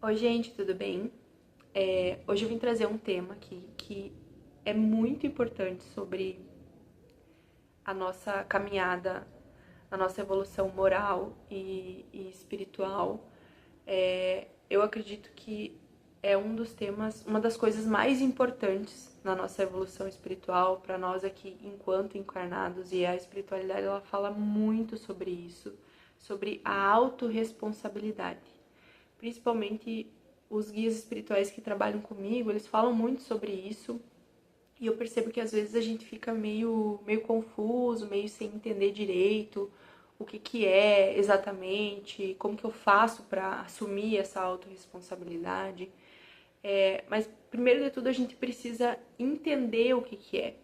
Oi, gente, tudo bem? Hoje eu vim trazer um tema aqui que é muito importante sobre a nossa caminhada, a nossa evolução moral e espiritual. Eu acredito que é um dos temas, uma das coisas mais importantes na nossa evolução espiritual para nós aqui enquanto encarnados, e a espiritualidade ela fala muito sobre isso, sobre a autorresponsabilidade. Principalmente os guias espirituais que trabalham comigo, eles falam muito sobre isso. E eu percebo que às vezes a gente fica meio confuso, meio sem entender direito o que é exatamente, como que eu faço para assumir essa autorresponsabilidade. Mas primeiro de tudo a gente precisa entender o que é.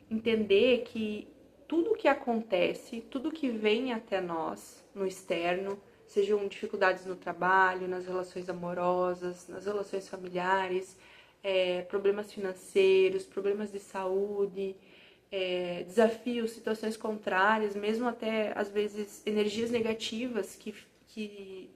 Entender que tudo que acontece, tudo que vem até nós no externo, sejam dificuldades no trabalho, nas relações amorosas, nas relações familiares, problemas financeiros, problemas de saúde, desafios, situações contrárias, mesmo até às vezes energias negativas que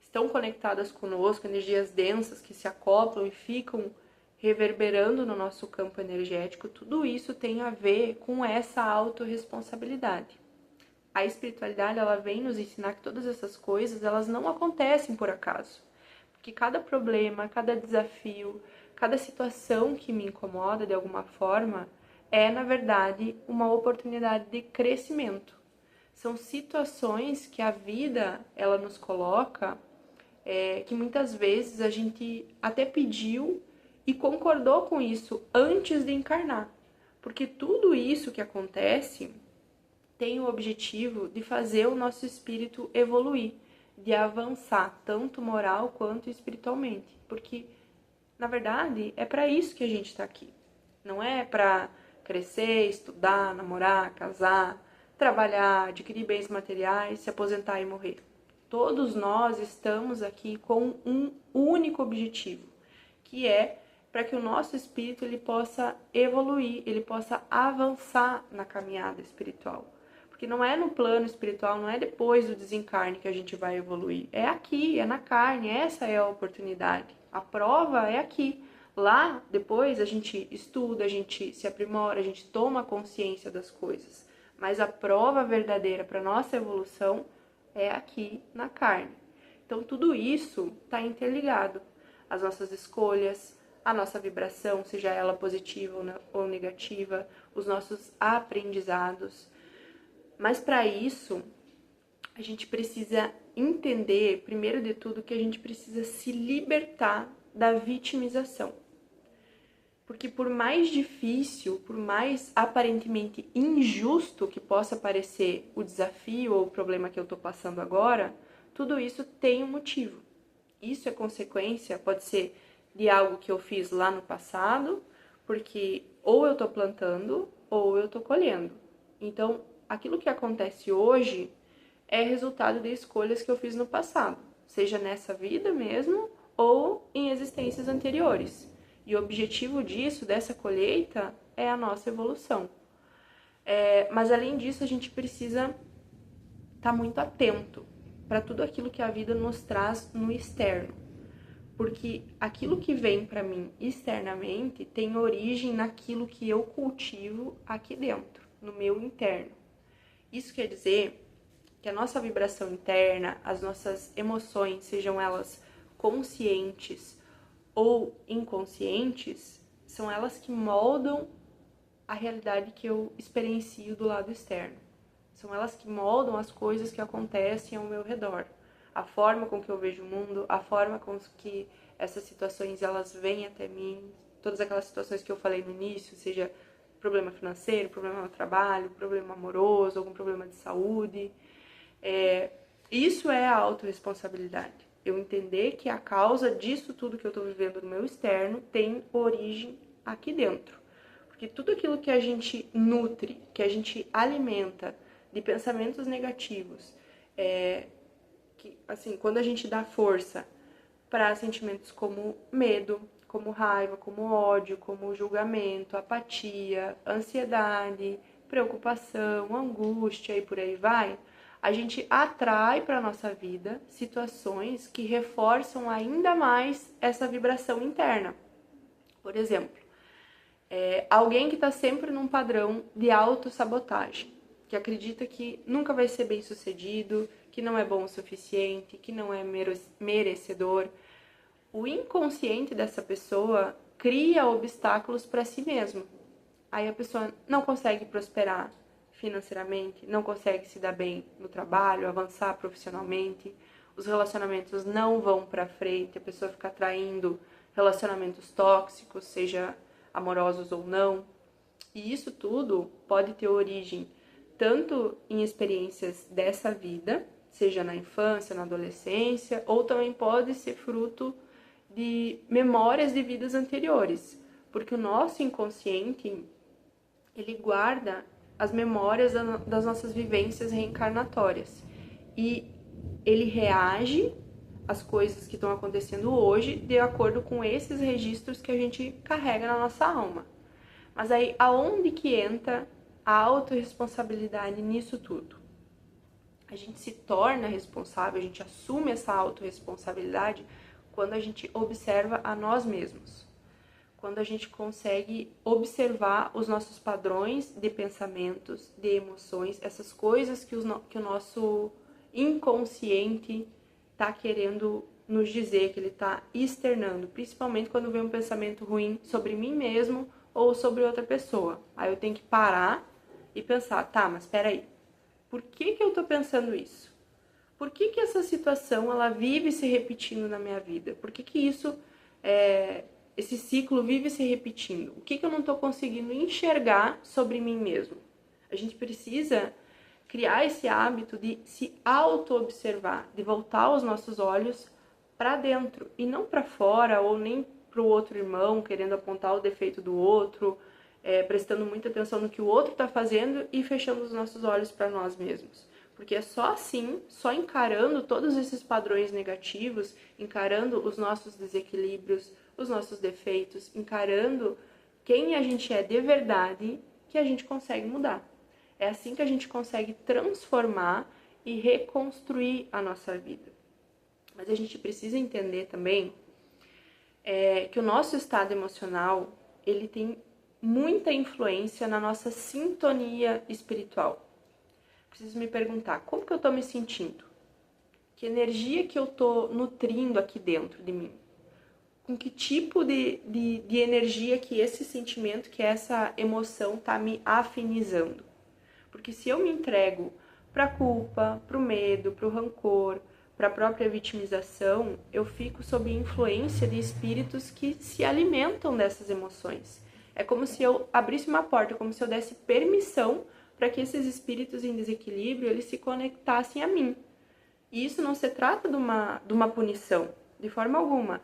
estão conectadas conosco, energias densas que se acoplam e ficam reverberando no nosso campo energético, tudo isso tem a ver com essa autorresponsabilidade. A espiritualidade ela vem nos ensinar que todas essas coisas elas não acontecem por acaso, porque cada problema, cada desafio, cada situação que me incomoda de alguma forma é na verdade uma oportunidade de crescimento. São situações que a vida ela nos coloca, que muitas vezes a gente até pediu e concordou com isso antes de encarnar. Porque tudo isso que acontece tem o objetivo de fazer o nosso espírito evoluir, de avançar, tanto moral quanto espiritualmente. Porque, na verdade, é para isso que a gente está aqui. Não é para crescer, estudar, namorar, casar, trabalhar, adquirir bens materiais, se aposentar e morrer. Todos nós estamos aqui com um único objetivo, que é para que o nosso espírito ele possa evoluir, ele possa avançar na caminhada espiritual. Porque não é no plano espiritual, não é depois do desencarne que a gente vai evoluir. É aqui, é na carne, essa é a oportunidade. A prova é aqui. Lá, depois, a gente estuda, a gente se aprimora, a gente toma consciência das coisas. Mas a prova verdadeira para nossa evolução é aqui na carne. Então, tudo isso está interligado. As nossas escolhas, a nossa vibração, seja ela positiva ou negativa, os nossos aprendizados. Mas para isso, a gente precisa entender, primeiro de tudo, que a gente precisa se libertar da vitimização. Porque por mais difícil, por mais aparentemente injusto que possa parecer o desafio ou o problema que eu estou passando agora, tudo isso tem um motivo. Isso é consequência, pode ser de algo que eu fiz lá no passado, porque ou eu estou plantando ou eu estou colhendo. Então, aquilo que acontece hoje é resultado de escolhas que eu fiz no passado, seja nessa vida mesmo ou em existências anteriores. E o objetivo disso, dessa colheita, é a nossa evolução. Mas além disso, a gente precisa estar muito atento para tudo aquilo que a vida nos traz no externo. Porque aquilo que vem para mim externamente tem origem naquilo que eu cultivo aqui dentro, no meu interno. Isso quer dizer que a nossa vibração interna, as nossas emoções, sejam elas conscientes ou inconscientes, são elas que moldam a realidade que eu experiencio do lado externo. São elas que moldam as coisas que acontecem ao meu redor. A forma com que eu vejo o mundo, a forma com que essas situações elas vêm até mim, todas aquelas situações que eu falei no início, seja problema financeiro, problema no trabalho, problema amoroso, algum problema de saúde. Isso é a autorresponsabilidade. Eu entender que a causa disso tudo que eu estou vivendo no meu externo tem origem aqui dentro. Porque tudo aquilo que a gente nutre, que a gente alimenta de pensamentos negativos, que, assim, quando a gente dá força para sentimentos como medo, como raiva, como ódio, como julgamento, apatia, ansiedade, preocupação, angústia e por aí vai, a gente atrai para a nossa vida situações que reforçam ainda mais essa vibração interna. Por exemplo, alguém que está sempre num padrão de autossabotagem, que acredita que nunca vai ser bem sucedido, que não é bom o suficiente, que não é merecedor. O inconsciente dessa pessoa cria obstáculos para si mesmo. Aí a pessoa não consegue prosperar financeiramente, não consegue se dar bem no trabalho, avançar profissionalmente, os relacionamentos não vão para frente, a pessoa fica atraindo relacionamentos tóxicos, seja amorosos ou não. E isso tudo pode ter origem tanto em experiências dessa vida, seja na infância, na adolescência, ou também pode ser fruto de memórias de vidas anteriores, porque o nosso inconsciente, ele guarda as memórias das nossas vivências reencarnatórias e ele reage às coisas que estão acontecendo hoje de acordo com esses registros que a gente carrega na nossa alma. Mas aí, aonde que entra a autorresponsabilidade nisso tudo? A gente se torna responsável, a gente assume essa autorresponsabilidade quando a gente observa a nós mesmos. Quando a gente consegue observar os nossos padrões de pensamentos, de emoções, essas coisas que o nosso inconsciente está querendo nos dizer, que ele está externando, principalmente quando vem um pensamento ruim sobre mim mesmo ou sobre outra pessoa. Aí eu tenho que parar e pensar, tá, mas espera aí, por que eu estou pensando isso? Por que essa situação ela vive se repetindo na minha vida? Por que isso, esse ciclo vive se repetindo? O que eu não estou conseguindo enxergar sobre mim mesmo? A gente precisa criar esse hábito de se auto-observar, de voltar os nossos olhos para dentro e não para fora ou nem para o outro irmão, querendo apontar o defeito do outro, prestando muita atenção no que o outro está fazendo e fechando os nossos olhos para nós mesmos. Porque é só assim, só encarando todos esses padrões negativos, encarando os nossos desequilíbrios, os nossos defeitos, encarando quem a gente é de verdade, que a gente consegue mudar. É assim que a gente consegue transformar e reconstruir a nossa vida. Mas a gente precisa entender também que o nosso estado emocional, ele tem muita influência na nossa sintonia espiritual. Preciso me perguntar, como que eu estou me sentindo? Que energia que eu estou nutrindo aqui dentro de mim? Com que tipo de energia que esse sentimento, que essa emoção está me afinizando? Porque se eu me entrego para a culpa, para o medo, para o rancor, para a própria vitimização, eu fico sob influência de espíritos que se alimentam dessas emoções. É como se eu abrisse uma porta, como se eu desse permissão para que esses espíritos em desequilíbrio eles se conectassem a mim. E isso não se trata de uma punição, de forma alguma.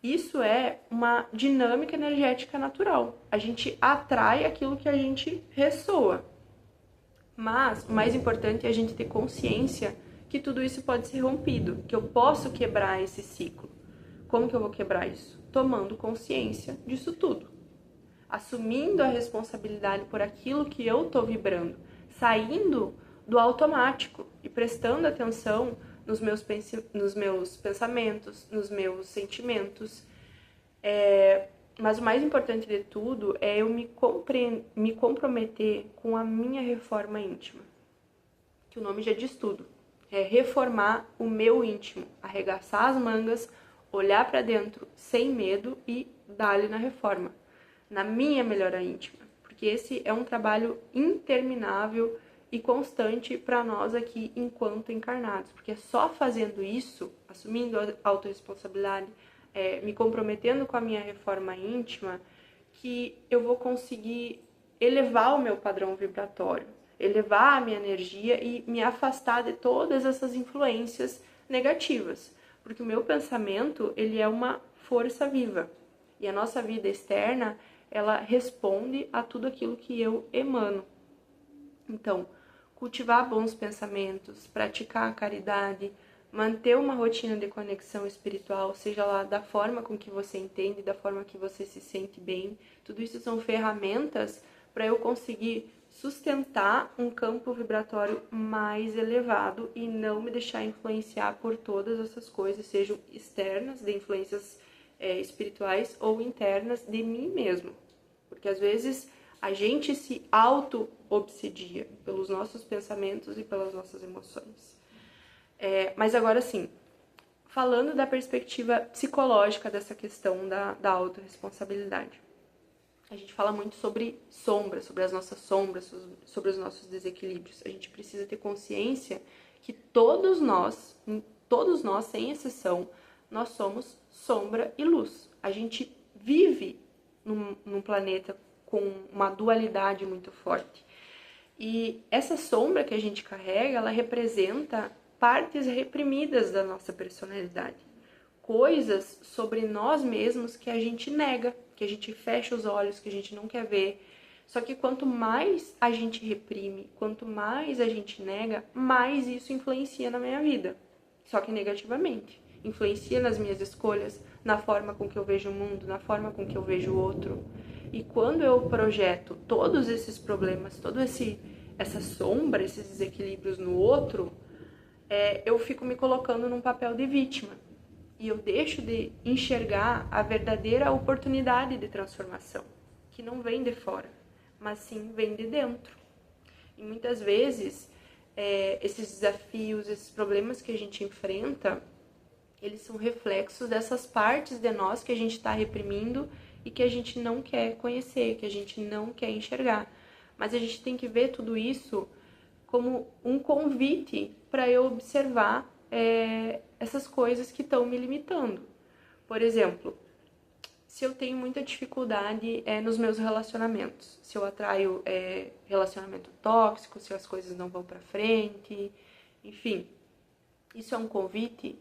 Isso é uma dinâmica energética natural. A gente atrai aquilo que a gente ressoa. Mas o mais importante é a gente ter consciência que tudo isso pode ser rompido, que eu posso quebrar esse ciclo. Como que eu vou quebrar isso? Tomando consciência disso tudo. Assumindo a responsabilidade por aquilo que eu estou vibrando, saindo do automático e prestando atenção nos meus pensamentos, nos meus sentimentos. Mas o mais importante de tudo é eu me comprometer com a minha reforma íntima. Que o nome já diz tudo. É reformar o meu íntimo, arregaçar as mangas, olhar para dentro sem medo e dar-lhe na reforma. Na minha melhora íntima, porque esse é um trabalho interminável e constante para nós aqui enquanto encarnados, porque é só fazendo isso, assumindo a autorresponsabilidade, me comprometendo com a minha reforma íntima, que eu vou conseguir elevar o meu padrão vibratório, elevar a minha energia e me afastar de todas essas influências negativas, porque o meu pensamento, ele é uma força viva, e a nossa vida externa, ela responde a tudo aquilo que eu emano. Então, cultivar bons pensamentos, praticar a caridade, manter uma rotina de conexão espiritual, seja lá da forma com que você entende, da forma que você se sente bem, tudo isso são ferramentas para eu conseguir sustentar um campo vibratório mais elevado e não me deixar influenciar por todas essas coisas, sejam externas, de influências espirituais, ou internas de mim mesmo. Porque às vezes a gente se auto-obsedia pelos nossos pensamentos e pelas nossas emoções. Mas agora sim, falando da perspectiva psicológica dessa questão da autorresponsabilidade. A gente fala muito sobre sombras, sobre as nossas sombras, sobre os nossos desequilíbrios. A gente precisa ter consciência que todos nós, sem exceção, nós somos sombra e luz. A gente vive num planeta com uma dualidade muito forte. E essa sombra que a gente carrega, ela representa partes reprimidas da nossa personalidade. Coisas sobre nós mesmos que a gente nega, que a gente fecha os olhos, que a gente não quer ver. Só que quanto mais a gente reprime, quanto mais a gente nega, mais isso influencia na minha vida. Só que negativamente. Influencia nas minhas escolhas, na forma com que eu vejo o mundo, na forma com que eu vejo o outro. E quando eu projeto todos esses problemas, essa sombra, esses desequilíbrios no outro, eu fico me colocando num papel de vítima. E eu deixo de enxergar a verdadeira oportunidade de transformação, que não vem de fora, mas sim vem de dentro. E muitas vezes, esses desafios, esses problemas que a gente enfrenta, eles são reflexos dessas partes de nós que a gente está reprimindo e que a gente não quer conhecer, que a gente não quer enxergar. Mas a gente tem que ver tudo isso como um convite para eu observar essas coisas que estão me limitando. Por exemplo, se eu tenho muita dificuldade nos meus relacionamentos, se eu atraio relacionamento tóxico, se as coisas não vão para frente, enfim, isso é um convite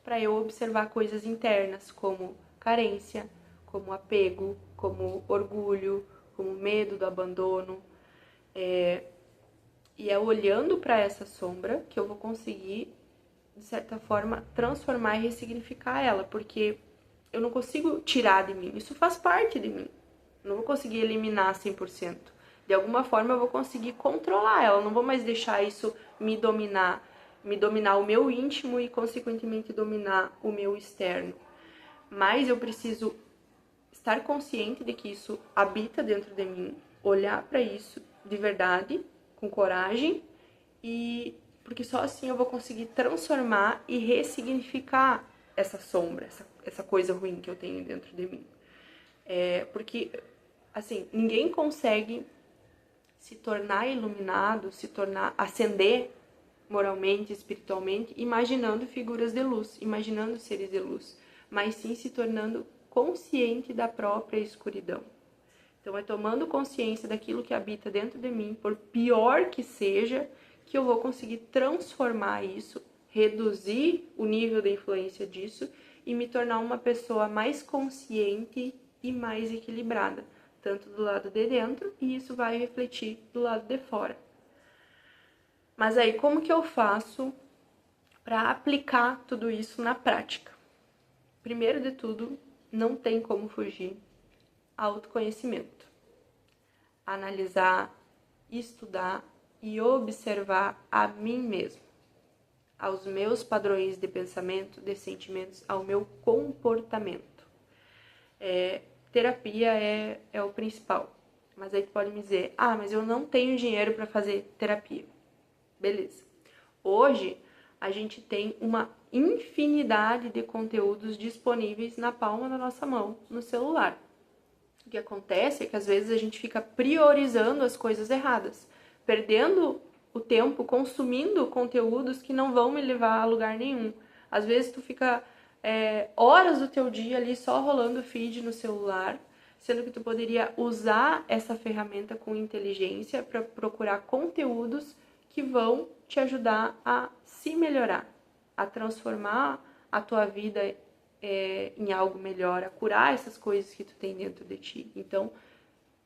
para eu observar coisas internas como carência, como apego, como orgulho, como medo do abandono. E é olhando para essa sombra que eu vou conseguir, de certa forma, transformar e ressignificar ela, porque eu não consigo tirar de mim, isso faz parte de mim. Eu não vou conseguir eliminar 100%. De alguma forma eu vou conseguir controlar ela, eu não vou mais deixar isso me dominar o meu íntimo e, consequentemente, dominar o meu externo. Mas eu preciso estar consciente de que isso habita dentro de mim, olhar para isso de verdade, com coragem, e porque só assim eu vou conseguir transformar e ressignificar essa sombra, essa coisa ruim que eu tenho dentro de mim. Porque, assim, ninguém consegue se tornar iluminado, ascender moralmente, espiritualmente, imaginando figuras de luz, imaginando seres de luz, mas sim se tornando consciente da própria escuridão. Então, é tomando consciência daquilo que habita dentro de mim, por pior que seja, que eu vou conseguir transformar isso, reduzir o nível de influência disso e me tornar uma pessoa mais consciente e mais equilibrada, tanto do lado de dentro, e isso vai refletir do lado de fora. Mas aí, como que eu faço para aplicar tudo isso na prática? Primeiro de tudo, não tem como fugir, autoconhecimento. Analisar, estudar e observar a mim mesmo, aos meus padrões de pensamento, de sentimentos, ao meu comportamento. Terapia é o principal. Mas aí tu pode me dizer, mas eu não tenho dinheiro para fazer terapia. Beleza. Hoje, a gente tem uma infinidade de conteúdos disponíveis na palma da nossa mão, no celular. O que acontece é que às vezes a gente fica priorizando as coisas erradas, perdendo o tempo consumindo conteúdos que não vão me levar a lugar nenhum. Às vezes tu fica horas do teu dia ali só rolando feed no celular, sendo que tu poderia usar essa ferramenta com inteligência para procurar conteúdos que vão te ajudar a se melhorar, a transformar a tua vida em algo melhor, a curar essas coisas que tu tem dentro de ti. Então,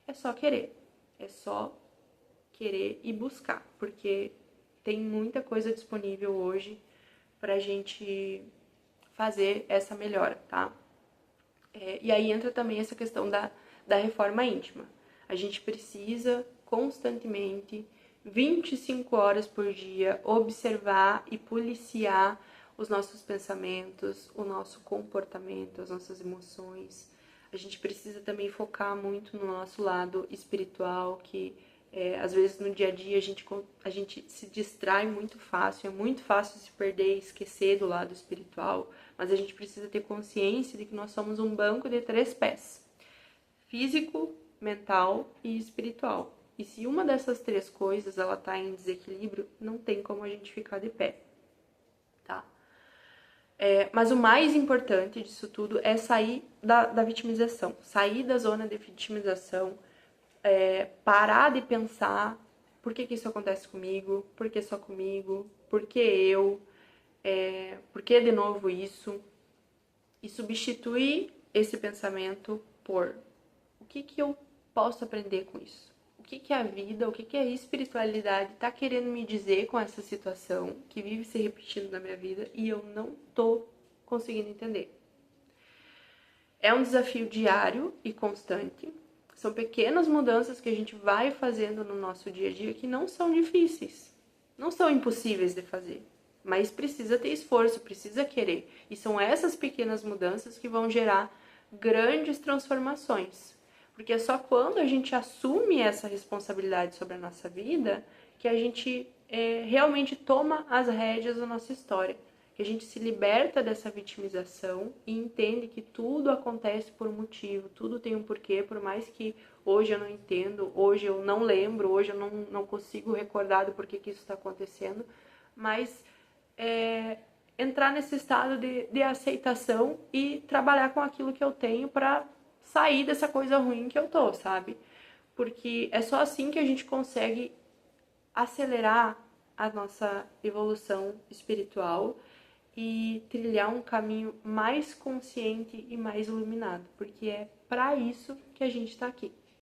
é só querer e buscar, porque tem muita coisa disponível hoje pra gente fazer essa melhora, tá? E aí entra também essa questão da reforma íntima. A gente precisa constantemente, 25 horas por dia, observar e policiar os nossos pensamentos, o nosso comportamento, as nossas emoções. A gente precisa também focar muito no nosso lado espiritual, que às vezes no dia a dia a gente se distrai muito fácil, é muito fácil se perder e esquecer do lado espiritual, mas a gente precisa ter consciência de que nós somos um banco de 3 pés: físico, mental e espiritual. E se uma dessas 3 coisas ela tá em desequilíbrio, não tem como a gente ficar de pé, tá? Mas o mais importante disso tudo é sair da vitimização, sair da zona de vitimização, parar de pensar por que isso acontece comigo, por que só comigo, por que eu, por que de novo isso, e substituir esse pensamento por o que eu posso aprender com isso? O que a vida, o que a espiritualidade está querendo me dizer com essa situação que vive se repetindo na minha vida e eu não tô conseguindo entender? É um desafio diário e constante. São pequenas mudanças que a gente vai fazendo no nosso dia a dia que não são difíceis, não são impossíveis de fazer, mas precisa ter esforço, precisa querer. E são essas pequenas mudanças que vão gerar grandes transformações. Porque é só quando a gente assume essa responsabilidade sobre a nossa vida que a gente realmente toma as rédeas da nossa história. Que a gente se liberta dessa vitimização e entende que tudo acontece por um motivo, tudo tem um porquê, por mais que hoje eu não entendo, hoje eu não lembro, hoje eu não consigo recordar do porquê que isso está acontecendo, mas entrar nesse estado de aceitação e trabalhar com aquilo que eu tenho para sair dessa coisa ruim que eu tô, sabe? Porque é só assim que a gente consegue acelerar a nossa evolução espiritual e trilhar um caminho mais consciente e mais iluminado, porque é para isso que a gente tá aqui.